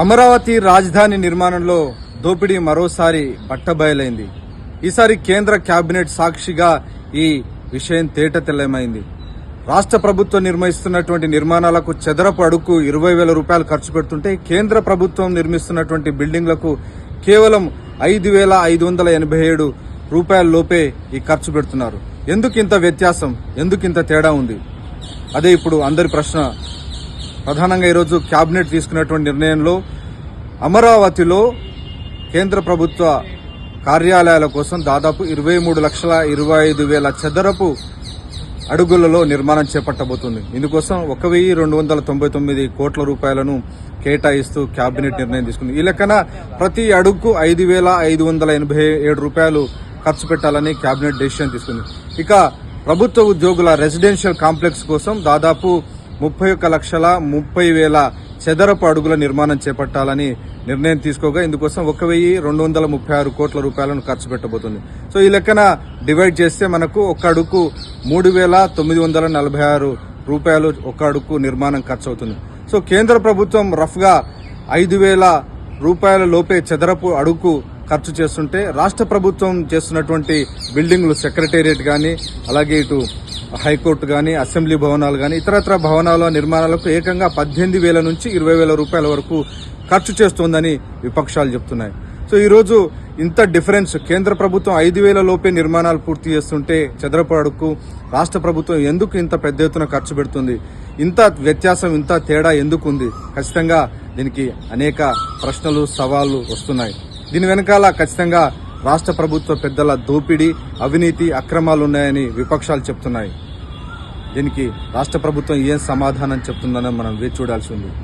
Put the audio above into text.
అమరావతి రాజధాని నిర్మాణంలో దోపిడీ మరోసారి బట్టబయలైంది. ఈసారి కేంద్ర కేబినెట్ సాక్షిగా ఈ విషయం తేటతెల్లమైంది. రాష్ట్ర ప్రభుత్వం నిర్మిస్తున్నటువంటి నిర్మాణాలకు చదరపు అడుగు 20,000 రూపాయలు ఖర్చు పెడుతుంటే కేంద్ర ప్రభుత్వం నిర్మిస్తున్నటువంటి బిల్డింగ్లకు కేవలం 5,587 రూపాయల లోపే ఈ ఖర్చు పెడుతున్నారు. ఎందుకు ఇంత వ్యత్యాసం, ఎందుకు ఇంత తేడా ఉంది? అదే ఇప్పుడు అందరి ప్రశ్న. ప్రధానంగా ఈరోజు కేబినెట్ తీసుకున్నటువంటి నిర్ణయంలో అమరావతిలో కేంద్ర ప్రభుత్వ కార్యాలయాల కోసం దాదాపు 23,25,000 చదరపు అడుగులలో నిర్మాణం చేపట్టబోతుంది. ఇందుకోసం 1,299 కోట్ల రూపాయలను కేటాయిస్తూ కేబినెట్ నిర్ణయం తీసుకుంది. ఈ లెక్కన ప్రతి అడుగుకు 5,587 రూపాయలు ఖర్చు పెట్టాలని కేబినెట్ డెసిషన్ తీసుకుంది. ఇక ప్రభుత్వ ఉద్యోగుల రెసిడెన్షియల్ కాంప్లెక్స్ కోసం దాదాపు 31,30,000 చదరపు అడుగుల నిర్మాణం చేపట్టాలని నిర్ణయం తీసుకోగా ఇందుకోసం 1,236 కోట్ల రూపాయలను ఖర్చు పెట్టబోతుంది. సో ఈ లెక్కన డివైడ్ చేస్తే మనకు ఒక అడుగు 3,946 రూపాయలు ఒక అడుగు నిర్మాణం ఖర్చు అవుతుంది. సో కేంద్ర ప్రభుత్వం రఫ్ గా 5,000 రూపాయల లోపే చదరపు అడుగు ఖర్చు చేస్తుంటే రాష్ట్ర ప్రభుత్వం చేస్తున్నటువంటి బిల్డింగ్లు సెక్రటేరియట్ గానీ, అలాగే ఇటు హైకోర్టు గానీ, అసెంబ్లీ భవనాలు గానీ, ఇతరత్ర భవనాల నిర్మాణాలకు ఏకంగా 18,000 నుంచి 20,000 రూపాయల వరకు ఖర్చు చేస్తోందని విపక్షాలు చెప్తున్నాయి. సో ఈ రోజు ఇంత డిఫరెన్స్, కేంద్ర ప్రభుత్వం 5,000 లోపే నిర్మాణాలు పూర్తి చేస్తుంటే చదరపు అడుగు రాష్ట్ర ప్రభుత్వం ఎందుకు ఇంత పెద్ద ఎత్తున ఖర్చు పెడుతుంది? ఇంత వ్యత్యాసం, ఇంత తేడా ఎందుకు ఉంది? ఖచ్చితంగా దీనికి అనేక ప్రశ్నలు, సవాళ్లు వస్తున్నాయి. దీని వెనకాల ఖచ్చితంగా రాష్ట్ర ప్రభుత్వ పెద్దల దోపిడీ, అవినీతి, అక్రమాలున్నాయని విపక్షాలు చెప్తున్నాయి. దీనికి రాష్ట్ర ప్రభుత్వం ఏం సమాధానం చెప్తుందని మనం వేచి చూడాల్సి ఉంది.